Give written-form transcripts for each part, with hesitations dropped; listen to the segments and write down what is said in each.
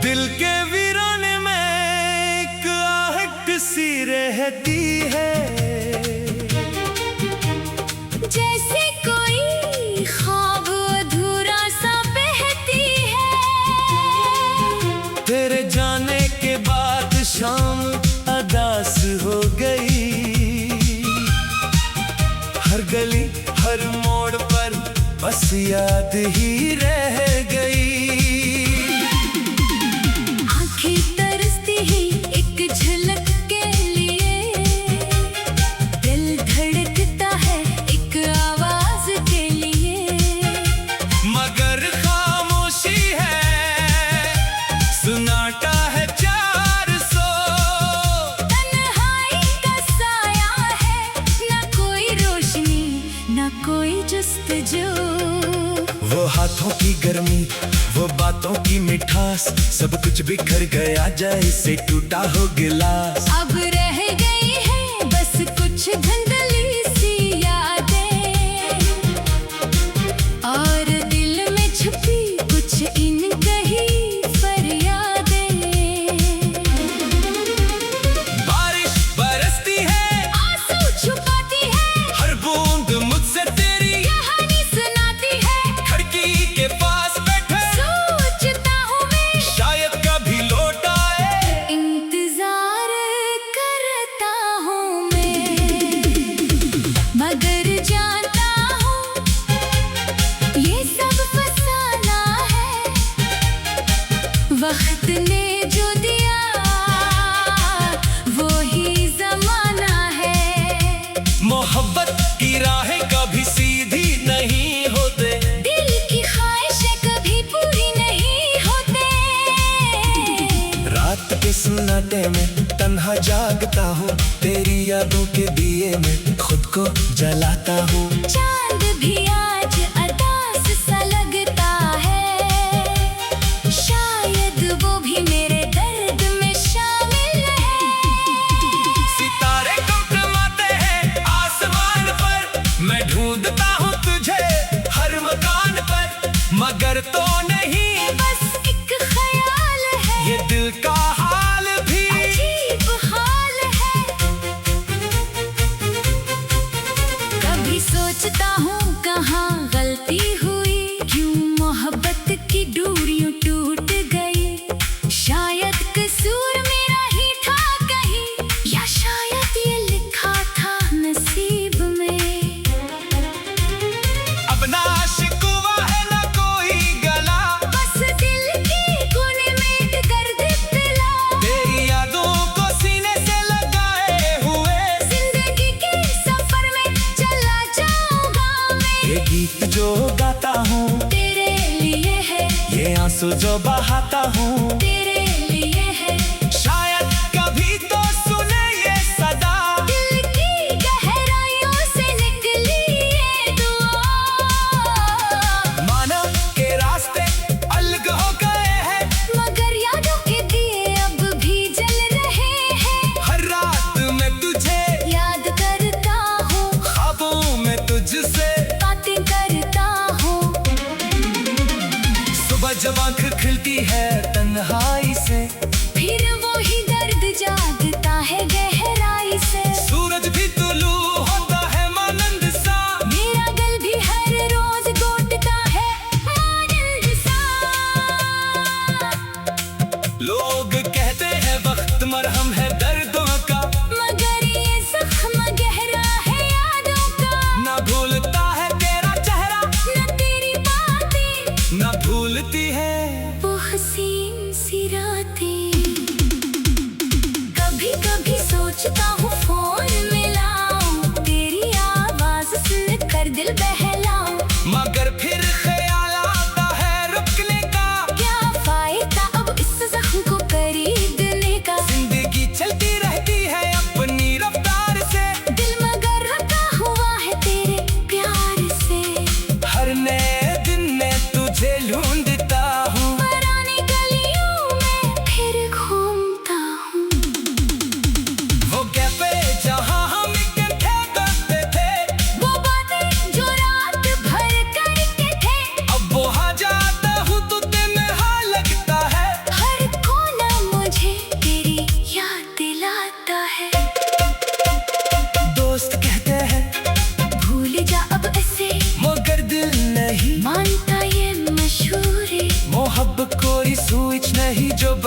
दिल के वीराने में एक आहट सी रहती है, जैसे कोई ख्वाब अधूरा सा बहती है। तेरे जाने के बाद शाम अदास हो गई, हर गली हर मोड़ पर बस याद ही रह गई। तरसती है एक झलक के लिए, दिल धड़कता है एक आवाज के लिए। मगर खामोशी है, सुनाटा है 400। तन्हाई का साया है, ना कोई रोशनी ना कोई जस्तजू। वो हाथों की गर्मी, वो बातों की मिठास, सब कुछ बिखर गया जैसे टूटा हो गिलास। अब रह गई है बस कुछ धुंधली सी यादें, और दिल में छुपी कुछ इनकही फरियादें। बारिश बरसती है, आंसू छुपाती है, हर बूंद मुझसे तेरी कहानी सुनाती है। खिड़की के पास बैठे सोचता हूँ मैं, शायद कभी लौट आए। इंतजार करता हूँ मैं, मगर जानता हूँ ये सब फसाना है। वक्त ने जो दिया वो ही जमाना है। मोहब्बत की राहें कभी सीधी नहीं होते, दिल की ख्वाहिशें कभी पूरी नहीं होते। रात के सन्नाटे में तन्हा जागता हूँ, तेरी यादों के दिए में खुद को जलाता हूँ। चांद भी आज अदास सा लगता है, शायद वो भी मेरे दर्द में शामिल है। सितारे टिमटिमाते हैं आसमान पर, मैं ढूंढता हूँ तुझे हर मकान पर, मगर तो नहीं बस एक ख्याल है, ये दिल का हाल भी। अजीब हाल है। कभी सोचता हूँ कहाँ गलती हुई, क्यों मोहब्बत की डोरियां टूट गई। शायद कसूर मेरा ही था कहीं, या शायद ये लिखा था नसीब में। अब ना शिकवा है ना कोई गला, बस दिल के कोने में एक दर्द पिला। तेरी यादों को सीने से लगाए हुए जिंदगी के सफर में चला जाऊंगा मैं। ये गीत जो गाता हूँ तेरे लिए है, ये आंसू जो बहाता हूँ, तेरे लिए है। शायद कभी तो सुने ये सदा। दिल की गहराइयों से निकली ये दुआ। माना के रास्ते अलग हो गए हैं, मगर यादों के दिए अब भी जल रहे हैं। हर रात मैं तुझे याद करता हूँ, ख्वाबों में तुझसे बातें करता हूँ। सुबह जब आँख खिलती है तन्हाई से, फिर वो ही दर्द जागता है गहराई से। सूरज भी तुलू होता है मानंद सा, मेरा दिल भी हर रोज घोटता है मानंद सा। लोग कहते हैं वक्त मरहम है दर्दों का, मगर ये जख्म गहरा है यादों का। ना भूलता है तेरा चेहरा, न तेरी बातें, ना भूलती है वो हसीन सी रातें। कभी कभी सोचता हूँ फोन मिलाऊं, तेरी आवाज सुन कर दिल बहलाऊं। मगर फिर ख्याल आता है रुकने का, क्या फायदा अब इस जख्म को खरीदने का। जिंदगी चलती रहती है अपनी रफ्तार से, दिल मगर रखा हुआ है तेरे प्यार से। हर नए दिन ने तुझ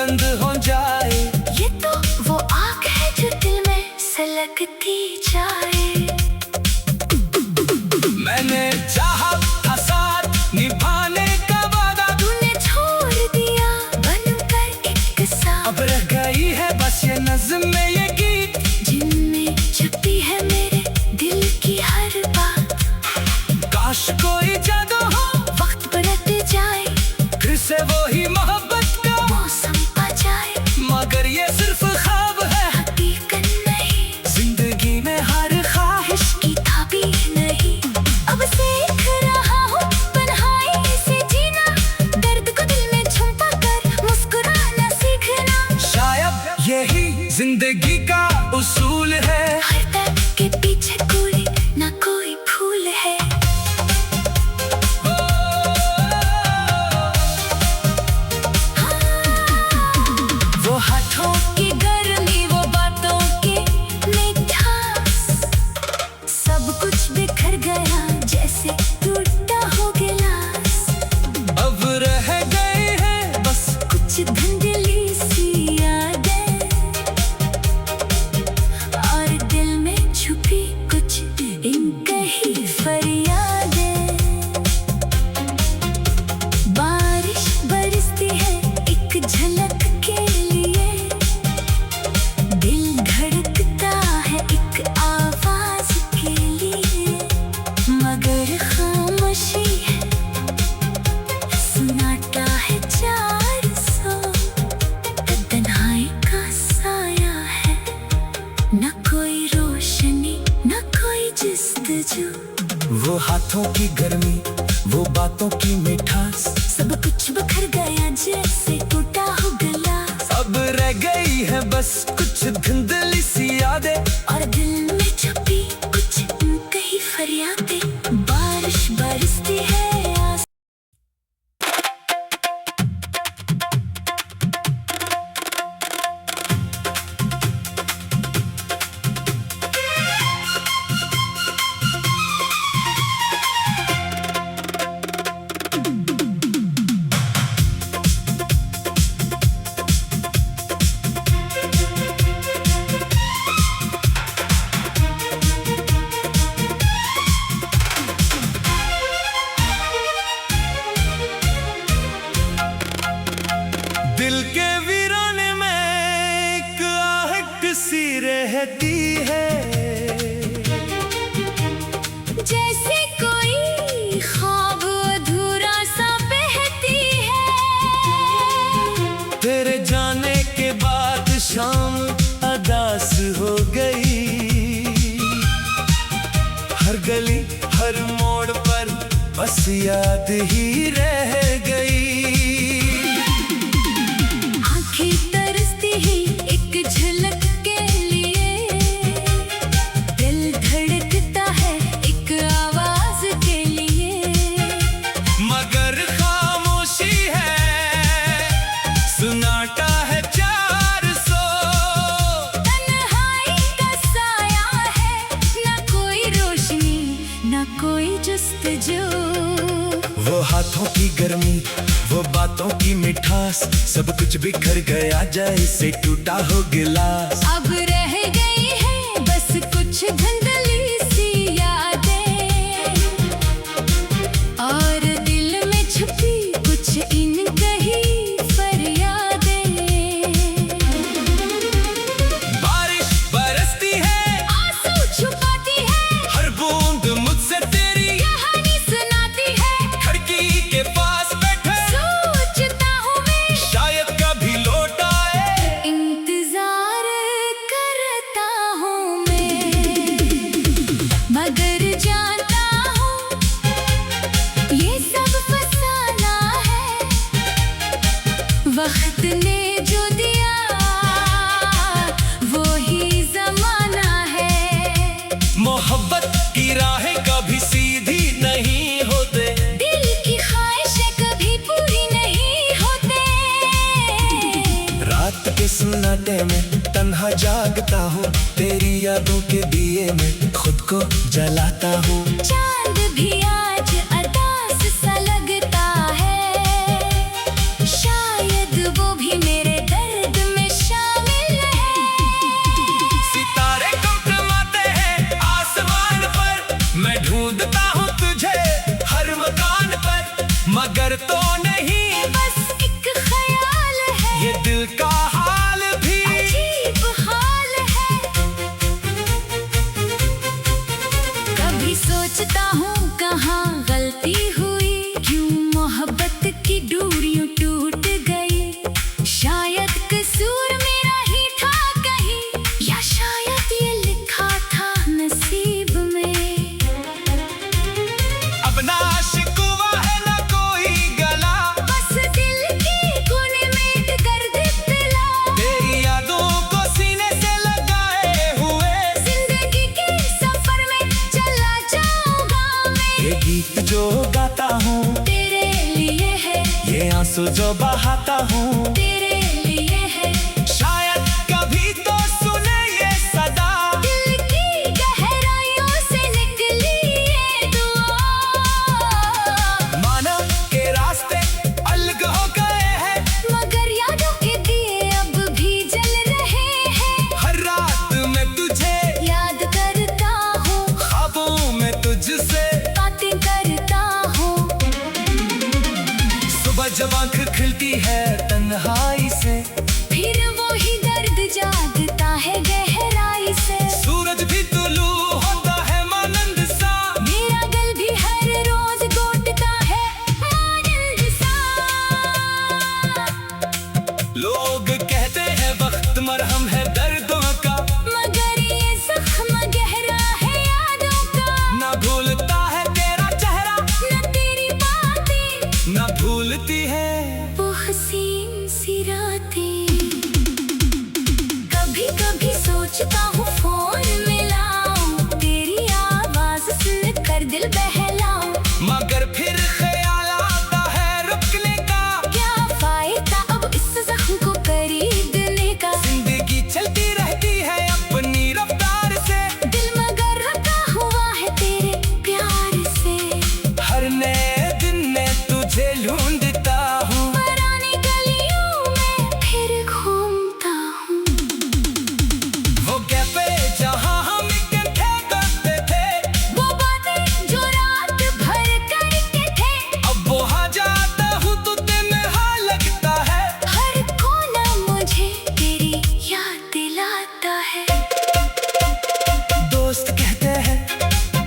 बंद हो जाए। ये तो वो आग है जो दिल में सलगती जाए। मैंने चाहा था साथ निभाने का वादा, तूने छोड़ दिया बनकर एक किस्सा। अब रह गई है बस ये नज़्म में ये गीत, जिनमें छुपी है मेरे दिल की हर बात। काश कोई जादू हो वक्त पलट जाए, फिर से वही मोहब्बत का मौसम आ जाए। मगर ये सिर्फ ख्वाब है, हकीकत नहीं, जिंदगी में हर ख्वाहिश की थाबी नहीं। अब सीख रहा हूँ तन्हाई से जीना, दर्द को दिल में छुपा कर मुस्कुराना सीखना। शायद यही जिंदगी का उसूल है। हर दर्द के पीछे कोई ना कोई फूल है। वो हाथों की गर्मी, वो बातों की मिठास, सब कुछ बिखर गया जैसे टूटा हो गिलास। अब रह गए हैं बस कुछ धुंधली सी यादें, और दिल में छुपी कुछ इनकही फरियादें। बारिश बरसती है एक झलक के लिए, दिल धड़कता है एक आवाज के लिए। मगर खामोशी है, सुनाता है 400, तन्हाई का साया है। न कोई रोशनी न कोई जस्तजू, वो हाथों की गर्मी, वो बातों की मिठास, सब कुछ बिखर गया जैसे टूटा हो गिलास। अब रह गई है बस कुछ धुंधली सी यादें, और दिल में छुपी कुछ कई फरियादें। बारिश बरसती है दिल के वीराने में एक आहट सी रहती है, जैसे कोई ख्वाब अधूरा सा बहती है। तेरे जाने के बाद शाम अदास हो गई, हर गली हर मोड़ पर बस याद ही रह गई। आँखें तरसती ही एक झलक के लिए, दिल धड़कता है एक आवाज के लिए। मगर खामोशी है, सुनाटा है 400, तन्हाई का साया है, ना कोई रोशनी ना कोई जस्तजू। वो हाथों की गर्मी, वो बातों की मिठास, सब कुछ बिखर गया जैसे टूटा हो गिलास। अब रह गई है बस कुछ धुंधली सी यादें, और दिल में छुपी कुछ इनकही फरियादें। बारिश बरसती है, आंसू छुपाती है, हर बूंद मुझसे तेरी कहानी सुनाती है। खिड़की के पास बैठे सोचता हूँ मैं, शायद कभी लौट आए। इंतजार करता हूँ मैं, मगर जानता हूँ ये सब फसाना है। वक्त ने जो दिया वो ही जमाना है। मोहब्बत की राहें कभी सीधी नहीं होते, दिल की ख्वाहिशें कभी पूरी नहीं होते। रात के सन्नाटे में तन्हा जागता हूँ, तेरी यादों के दिए में खुद को जलाता हूँ। चांद भी आज अदास सा लगता है, शायद वो भी मेरे तो नहीं, बस एक ख्याल है, ये दिल का हाल भी अजीब हाल है। कभी सोचता हूँ कहाँ गलती हुई, क्यों मोहब्बत की डोरियां टूट गई। शायद कसूर मेरा ही था कहीं, या शायद ये लिखा था नसीब में। अब ना शिकवा है ना कोई गला, बस दिल के कोने में दर्द पिला, तेरी यादों को सीने से लगाए हुए जिंदगी के सफर में चला जाऊंगा मैं। ये गीत जो गाता हूँ तेरे लिए है, ये आंसू जो बहाता हूँ तेरे लिए है। शायद कभी तो सुने ये सदा, दिल की गहराइयों से निकली ये दुआ। माना के रास्ते अलग हो गए हैं, मगर यादों के दिए अब भी जल रहे हैं। हर रात में तुझे याद करता हूँ, ख्वाबों में तुझसे बातें करता हूँ। सुबह जब आँख खिलती है तन्हाई से, फिर वो ही दर्द जागता है गहराई से। सूरज भी तुलू होता है मानंद सा, मेरा दिल भी हर रोज घोटता है मानंद सा। लोग कहते हैं वक्त मरहम है दर्दों का, मगर ये जख्म गहरा है यादों का। ना भूलता है तेरा चेहरा, न तेरी बातें, ना भूलती है वो हसीन सी रातें। कभी कभी सोचता हूँ फोन मिलाऊं, तेरी आवाज सुन कर दिल बहलाऊं। मगर फिर ख्याल आता है रुकने का, क्या फायदा अब इस जख्म को खरीदने का। जिंदगी चलती रहती है अपनी रफ्तार से, दिल मगर रखा हुआ है तेरे प्यार से। हर नए दिन में तुझे ढूंढता हूँ, पुरानी गलियों में फिर घूमता हूँ। वो कैफे जहाँ हम इकट्ठे करते थे, वो बातें जो रात भर करते थे, अब वहाँ जाता हूँ तो तन्हा लगता है। हर कोना मुझे तेरी याद दिलाता है। दोस्त कहते हैं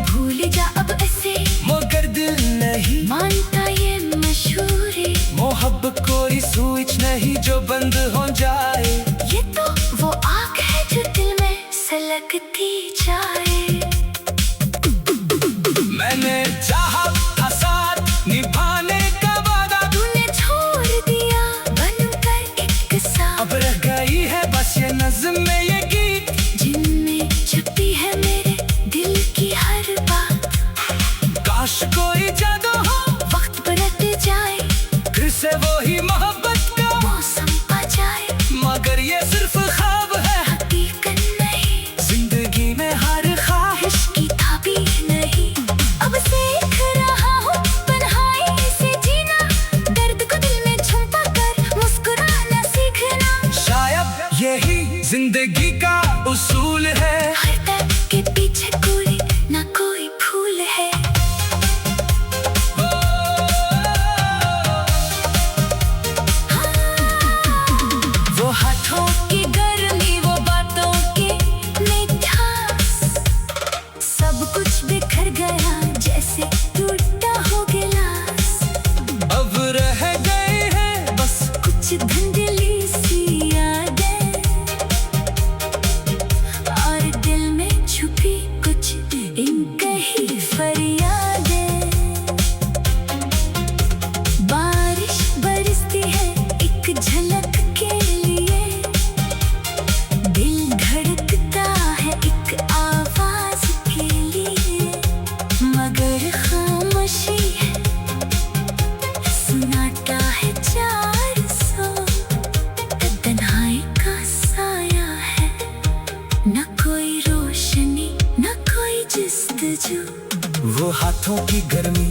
भूल जा अब ऐसे, मगर दिल नहीं मानता ये मशहूरी। मोहब्बत कोई स्विच नहीं जो बंद हो जाए, ये तो वो आग है जो दिल में सलगती जाए। मैंने चाहा था साथ निभाने का वादा, तूने छोड़ दिया बनकर एक सा, अब रह गई है बस ये नज़्म में ये गीत, जिनमें छपी है मेरे दिल की हर बात। काश कोई जादू हो वक्त पलट जाए, फिर से वही मोहब्बत का मौसम आ जाए, मगर ये सिर्फ ख्वाब है, हकीकत नहीं। जिंदगी में हर ख्वाहिश की ताबीर नहीं, अब सीख रहा हूँ तन्हाई से जीना। दर्द को दिल में छुपा कर मुस्कुराना सीखना। शायद यही जिंदगी का उसूल है, हर दर्द के पीछे कोई ना कोई फूल है। वो हाथों की गर्मी, वो बातों की मिठास, सब कुछ बिखर गया जैसे टूटा हो गिलास। अब रह गए हैं बस कुछ धुंधली सी यादें, और दिल में छुपी कुछ इनकही फरियादें। बारिश बरसती है एक झलक के लिए, दिल धड़कता है एक आवाज के लिए। मगर खामोशी है, सुनाता है 400, तन्हाई का साया है। न कोई रोशनी न कोई जस्तजू, वो हाथों की गर्मी,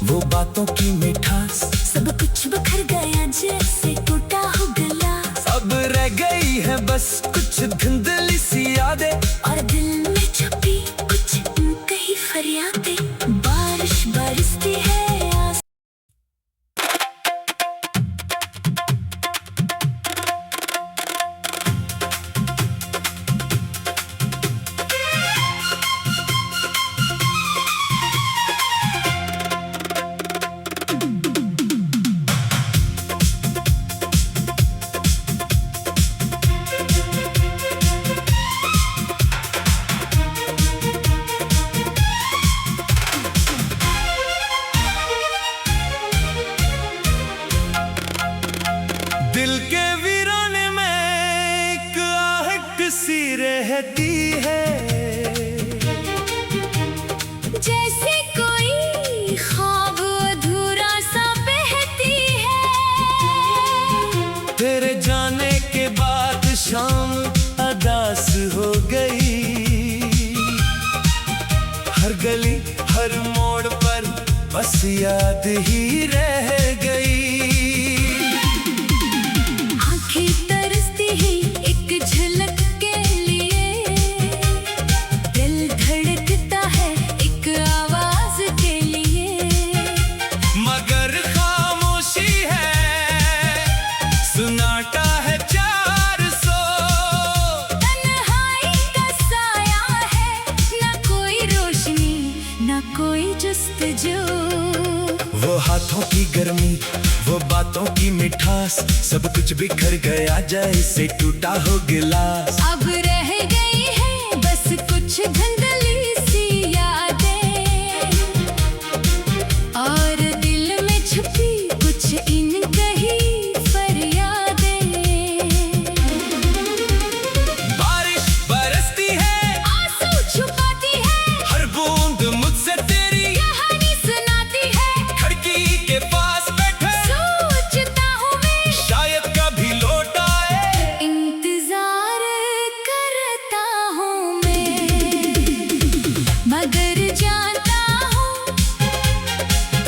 वो बातों की मिठास, सब कुछ बिखर गया जैसे टूटा हो गिलास। अब रह गई है बस कुछ धुंधली सी यादें, और दिल में छपी कुछ कई फरियादें। बारिश बरसती है हाथों की गर्मी, वो बातों की मिठास, सब कुछ बिखर गया जैसे टूटा हो गिलास। अब रह गई है बस कुछ धुंधली सी यादें, और दिल में छुपी कुछ इन कही फरियादें। बारिश बरसती है, आंसू छुपाती है, हर बूंद मुझसे तेरी कहानी सुनाती है। खिड़की के पास बैठे सोचता हूँ मैं, शायद कभी लौट आए। इंतजार करता हूँ मैं, मगर जानता हूँ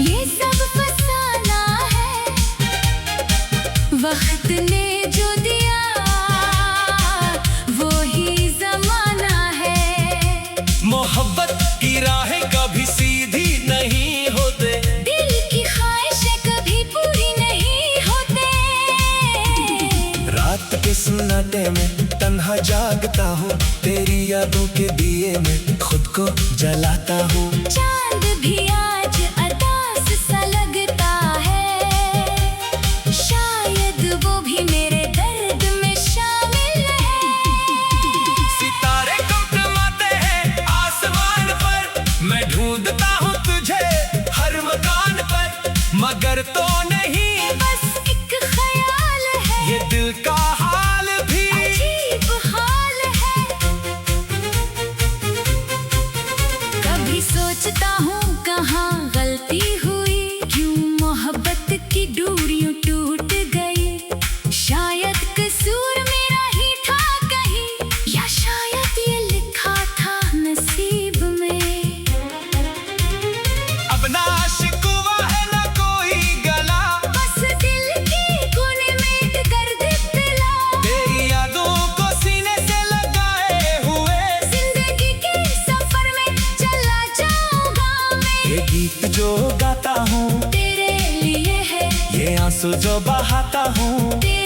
ये सब फसाना है। वक्त ने जो दिया वो ही जमाना है। मोहब्बत की राहें कभी सीधी नहीं होते, दिल की ख्वाहिशें कभी पूरी नहीं होते। रात के सन्नाटे में तन्हा जागता हूँ, तेरी यादों के दिए में खुद को जलाता हूँ। चांद भी आज अदास सा लगता है, शायद वो भी मेरे दर्द में शामिल है। सितारे टिमटिमाते हैं आसमान पर, मैं ढूंढता हूँ तुझे हर मकान पर, मगर तो नहीं बस एक ख्याल है, ये दिल का हाल भी। अजीब हाल है। कभी सोचता हूँ कहाँ गलती हुई, क्यों मोहब्बत की डोरियां टूट गई। शायद कसूर मेरा ही था कहीं, या शायद ये लिखा था नसीब में। अब ना शिकवा है ना कोई गला, बस दिल के कोने में एक दर्द पिला, तेरी यादों को सीने से लगाए हुए जिंदगी के सफर में चला जाऊंगा ये मैं। गीत जो गाता हूँ, तेरे लिए है, ये आंसू जो बहाता हूँ, तेरे